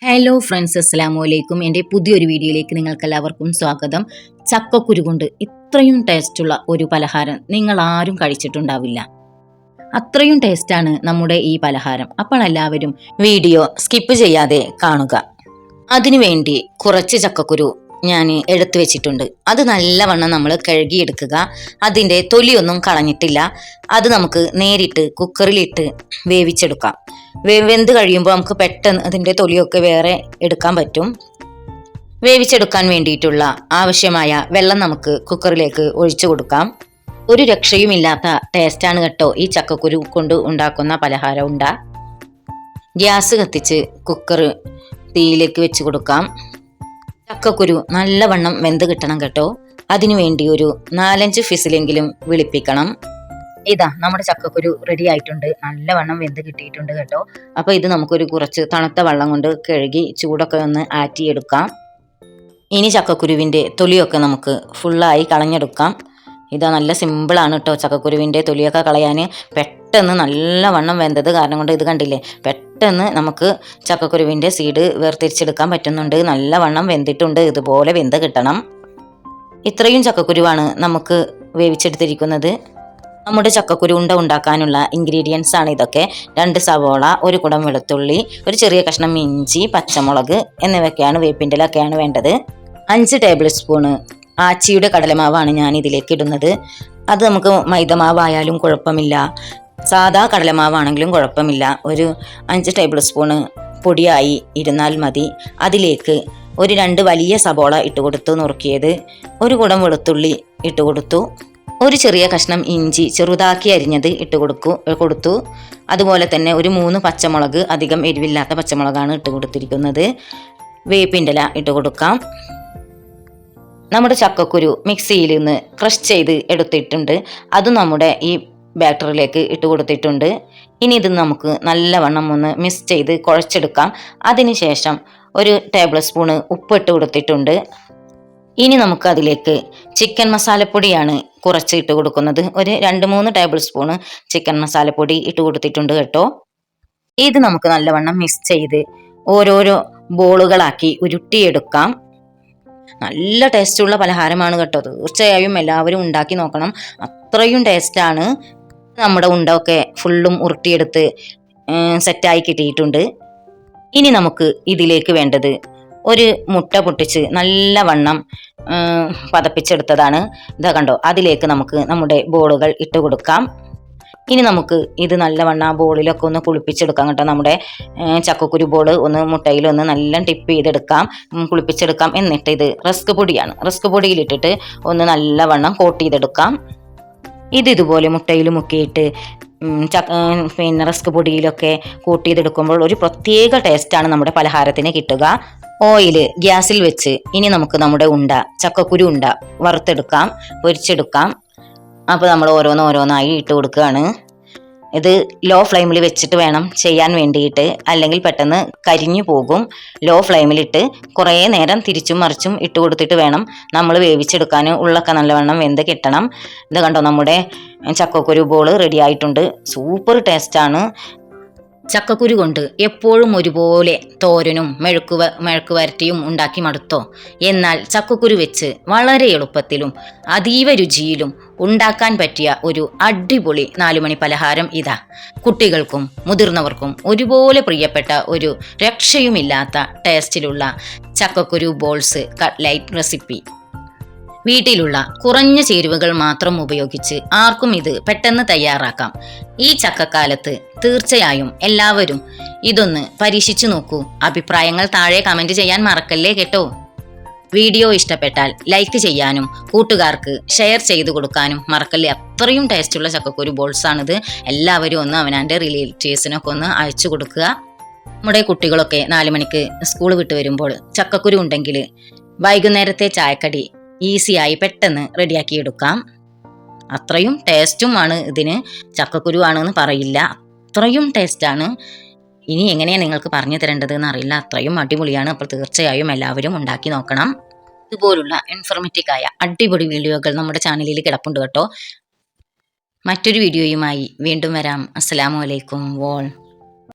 Hello friends, അസ്സലാമു അലൈക്കും. എൻ്റെ പുതിയൊരു വീഡിയോയിലേക്ക് നിങ്ങൾക്കെല്ലാവർക്കും സ്വാഗതം. ചക്കക്കുരു കൊണ്ട് ഇത്രയും ടേസ്റ്റുള്ള ഒരു പലഹാരം നിങ്ങൾ ആരും കഴിച്ചിട്ടുണ്ടാവില്ല. അത്രയും ടേസ്റ്റാണ് നമ്മുടെ ഈ പലഹാരം. അപ്പോൾ എല്ലാവരും വീഡിയോ സ്കിപ്പ് ചെയ്യാതെ കാണുക. അതിനുവേണ്ടി കുറച്ച് ചക്കക്കുരു ഞാൻ എടുത്തു വെച്ചിട്ടുണ്ട്. അത് നല്ലവണ്ണം നമ്മൾ കഴുകിയെടുക്കുക. അതിൻ്റെ തൊലിയൊന്നും കളഞ്ഞിട്ടില്ല. അത് നമുക്ക് നേരിട്ട് കുക്കറിലിട്ട് വേവിച്ചെടുക്കാം. വെന്ത് കഴിയുമ്പോൾ നമുക്ക് പെട്ടെന്ന് അതിൻ്റെ തൊലിയൊക്കെ വേറെ എടുക്കാൻ പറ്റും. വേവിച്ചെടുക്കാൻ വേണ്ടിയിട്ടുള്ള ആവശ്യമായ വെള്ളം നമുക്ക് കുക്കറിലേക്ക് ഒഴിച്ചു കൊടുക്കാം. ഒരു രക്ഷയുമില്ലാത്ത ടേസ്റ്റാണ് കേട്ടോ ഈ ചക്കക്കുരു കൊണ്ട് ഉണ്ടാക്കുന്ന പലഹാരം ഉണ്ടാ. ഗ്യാസ് കത്തിച്ച് കുക്കർ തീയിലേക്ക് വെച്ച് കൊടുക്കാം. ചക്കക്കുരു നല്ലവണ്ണം വെന്ത് കിട്ടണം കേട്ടോ. അതിനുവേണ്ടി ഒരു 4-5 ഫിസിലെങ്കിലും വിളിപ്പിക്കണം. ഇതാ നമ്മുടെ ചക്കക്കുരു റെഡി ആയിട്ടുണ്ട്. നല്ലവണ്ണം വെന്ത് കിട്ടിയിട്ടുണ്ട് കേട്ടോ. അപ്പോൾ ഇത് നമുക്കൊരു കുറച്ച് തണുത്ത വെള്ളം കൊണ്ട് കഴുകി ചൂടൊക്കെ ഒന്ന് ആറ്റിയെടുക്കാം. ഇനി ചക്കക്കുരുവിൻ്റെ തൊലിയൊക്കെ നമുക്ക് ഫുള്ളായി കളഞ്ഞെടുക്കാം. ഇതാ നല്ല സിമ്പിളാണ് കേട്ടോ ചക്കക്കുരുവിൻ്റെ തൊലിയൊക്കെ കളയാൻ. പെട്ടെന്ന് നല്ലവണ്ണം വെന്തത് കാരണം കൊണ്ട് ഇത് കണ്ടില്ലേ, പെട്ടെന്ന് നമുക്ക് ചക്കക്കുരുവിൻ്റെ സീഡ് വേർതിരിച്ചെടുക്കാൻ പറ്റുന്നുണ്ട്. നല്ലവണ്ണം വെന്തിട്ടുണ്ട്. ഇതുപോലെ വെന്ത് കിട്ടണം. ഇത്രയും ചക്കക്കുരുവാണ് നമുക്ക് വേവിച്ചെടുത്തിരിക്കുന്നത്. നമ്മുടെ ചക്കക്കുരു ഉണ്ട ഉണ്ടാക്കാനുള്ള ഇൻഗ്രീഡിയൻസ് ആണ് ഇതൊക്കെ. 2 സവോള, 1 കുടം വെളുത്തുള്ളി, ഒരു ചെറിയ കഷ്ണം ഇഞ്ചി, പച്ചമുളക് എന്നിവയൊക്കെയാണ്, വേപ്പിൻ്റെലൊക്കെയാണ് വേണ്ടത്. 5 ടേബിൾ സ്പൂണ് ആച്ചിയുടെ കടലമാവാണ് ഞാൻ ഇതിലേക്ക് ഇടുന്നത്. അത് നമുക്ക് മൈദമാവായാലും കുഴപ്പമില്ല, സാധാ കടലമാവാണെങ്കിലും കുഴപ്പമില്ല. ഒരു 5 ടേബിൾ സ്പൂണ് പൊടിയായി ഇരുന്നാൽ മതി. അതിലേക്ക് ഒരു 2 വലിയ സവോള ഇട്ട് കൊടുത്തു നുറുക്കിയത്, 1 കുടം വെളുത്തുള്ളി ഇട്ട് കൊടുത്തു, ഒരു ചെറിയ കഷ്ണം ഇഞ്ചി ചെറുതാക്കി അരിഞ്ഞത് ഇട്ട് കൊടുത്തു. അതുപോലെ തന്നെ ഒരു 3 പച്ചമുളക്, അധികം എരിവില്ലാത്ത പച്ചമുളകാണ് ഇട്ട് കൊടുത്തിരിക്കുന്നത്. വേപ്പിൻ്റെല ഇട്ട് കൊടുക്കാം. നമ്മുടെ ചക്കക്കുരു മിക്സിയിൽ നിന്ന് ക്രഷ് ചെയ്ത് എടുത്തിട്ടുണ്ട്. അത് നമ്മുടെ ഈ ബാറ്ററിലേക്ക് ഇട്ട് കൊടുത്തിട്ടുണ്ട്. ഇനി ഇത് നമുക്ക് നല്ലവണ്ണം ഒന്ന് മിക്സ് ചെയ്ത് കുഴച്ചെടുക്കാം. അതിനുശേഷം ഒരു ടേബിൾ സ്പൂണ് ഉപ്പ് ഇട്ട് കൊടുത്തിട്ടുണ്ട്. ഇനി നമുക്ക് അതിലേക്ക് ചിക്കൻ മസാലപ്പൊടിയാണ് കുറച്ച് ഇട്ട് കൊടുക്കുന്നത്. ഒരു 2-3 ടേബിൾ സ്പൂണ് ചിക്കൻ മസാലപ്പൊടി ഇട്ട് കൊടുത്തിട്ടുണ്ട് കേട്ടോ. ഇത് നമുക്ക് നല്ലവണ്ണം മിക്സ് ചെയ്ത് ഓരോരോ ബോളുകളാക്കി ഉരുട്ടിയെടുക്കാം. നല്ല ടേസ്റ്റുള്ള പലഹാരമാണ് കേട്ടോ. തീർച്ചയായും എല്ലാവരും ഉണ്ടാക്കി നോക്കണം. അത്രയും ടേസ്റ്റാണ്. നമ്മുടെ ഉണ്ടൊക്കെ ഫുള്ളും ഉരുട്ടിയെടുത്ത് സെറ്റായി കിട്ടിയിട്ടുണ്ട്. ഇനി നമുക്ക് ഇതിലേക്ക് വേണ്ടത് ഒരു മുട്ട പൊട്ടിച്ച് നല്ലവണ്ണം പതപ്പിച്ചെടുത്തതാണ്. ഇതാ കണ്ടോ, അതിലേക്ക് നമുക്ക് നമ്മുടെ ബോളുകൾ ഇട്ട് കൊടുക്കാം. ഇനി നമുക്ക് ഇത് നല്ലവണ്ണം ബോളിലൊക്കെ ഒന്ന് കുളിപ്പിച്ചെടുക്കാം കേട്ടോ. നമ്മുടെ ചക്കക്കുരു ബോൾ ഒന്ന് മുട്ടയിൽ ഒന്ന് നല്ല ടിപ്പ് ചെയ്തെടുക്കാം, കുളിപ്പിച്ചെടുക്കാം. എന്നിട്ട് ഇത് റസ്ക് പൊടിയാണ്, റസ്ക് പൊടിയിലിട്ടിട്ട് ഒന്ന് നല്ലവണ്ണം കോട്ട് ചെയ്തെടുക്കാം. ഇതുപോലെ മുട്ടയിൽ മുക്കിയിട്ട് പിന്നെ റസ്ക് പൊടിയിലൊക്കെ കോട്ട് ചെയ്തെടുക്കുമ്പോൾ ഒരു പ്രത്യേക ടേസ്റ്റാണ് നമ്മുടെ പലഹാരത്തിന് കിട്ടുക. ഓയിൽ ഗ്യാസിൽ വെച്ച് ഇനി നമുക്ക് നമ്മുടെ ചക്കക്കുരു ഉണ്ട വറുത്തെടുക്കാം, പൊരിച്ചെടുക്കാം. അപ്പോൾ നമ്മൾ ഓരോന്നായി ഇട്ട് കൊടുക്കുകയാണ്. ഇത് ലോ ഫ്ലെയിമിൽ വെച്ചിട്ട് വേണം ചെയ്യാൻ വേണ്ടിയിട്ട്, അല്ലെങ്കിൽ പെട്ടെന്ന് കരിഞ്ഞു പോകും. ലോ ഫ്ലെയിമിലിട്ട് കുറേ നേരം തിരിച്ചും മറിച്ചും ഇട്ട് കൊടുത്തിട്ട് വേണം നമ്മൾ വേവിച്ചെടുക്കാൻ. ഉള്ളൊക്കെ നല്ലവണ്ണം വെന്ത് കിട്ടണം. ഇത് കണ്ടോ, നമ്മുടെ ചക്കക്കുരു ബോൾ റെഡി ആയിട്ടുണ്ട്. സൂപ്പർ ടേസ്റ്റാണ്. ചക്കക്കുരു കൊണ്ട് എപ്പോഴും ഒരുപോലെ തോരനും മെഴുക്ക് വരട്ടിയും ഉണ്ടാക്കി മടുത്തോ? എന്നാൽ ചക്കക്കുരു വെച്ച് വളരെ എളുപ്പത്തിലും അതീവ രുചിയിലും ഉണ്ടാക്കാൻ പറ്റിയ ഒരു അടിപൊളി 4 മണി പലഹാരം ഇതാ. കുട്ടികൾക്കും മുതിർന്നവർക്കും ഒരുപോലെ പ്രിയപ്പെട്ട ഒരു രക്ഷയുമില്ലാത്ത ടേസ്റ്റിലുള്ള ചക്കക്കുരു ബോൾസ് കട്ട്ലൈറ്റ് റെസിപ്പി. വീട്ടിലുള്ള കുറഞ്ഞ ചേരുവകൾ മാത്രം ഉപയോഗിച്ച് ആർക്കും ഇത് പെട്ടെന്ന് തയ്യാറാക്കാം. ഈ ചക്കക്കാലത്ത് തീർച്ചയായും എല്ലാവരും ഇതൊന്ന് പരീക്ഷിച്ചു നോക്കൂ. അഭിപ്രായങ്ങൾ താഴെ കമന്റ് ചെയ്യാൻ മറക്കല്ലേ കേട്ടോ. വീഡിയോ ഇഷ്ടപ്പെട്ടാൽ ലൈക്ക് ചെയ്യാനും കൂട്ടുകാർക്ക് ഷെയർ ചെയ്തു കൊടുക്കാനും മറക്കല്ലേ. അത്രയും ടേസ്റ്റുള്ള ചക്കക്കുരു ബോൾസ് ആണിത്. എല്ലാവരും ഒന്ന് അവനാൻ്റെ റിലേറ്റീവ്സിനൊക്കെ ഒന്ന് അയച്ചു കൊടുക്കുക. നമ്മുടെ കുട്ടികളൊക്കെ 4 മണിക്ക് സ്കൂൾ വിട്ട് വരുമ്പോൾ ചക്കക്കുരു ഉണ്ടെങ്കിൽ വൈകുന്നേരത്തെ ചായക്കടി ഈസിയായി പെട്ടെന്ന് റെഡിയാക്കി എടുക്കാം. അത്രയും ടേസ്റ്റുമാണ് ഇതിന്. ചക്കക്കുരു ആണെന്ന് പറയില്ല, അത്രയും ടേസ്റ്റാണ്. ഇനി എങ്ങനെയാണ് നിങ്ങൾക്ക് പറഞ്ഞു തരേണ്ടത് എന്നറിയില്ല, അത്രയും അടിപൊളിയാണ്. അപ്പോൾ തീർച്ചയായും എല്ലാവരും ഉണ്ടാക്കി നോക്കണം. ഇതുപോലുള്ള ഇൻഫോർമേറ്റീവായ അടിപൊളി വീഡിയോകൾ നമ്മുടെ ചാനലിൽ കിടപ്പുണ്ട് കേട്ടോ. മറ്റൊരു വീഡിയോയുമായി വീണ്ടും വരാം. അസ്സലാമു അലൈക്കും.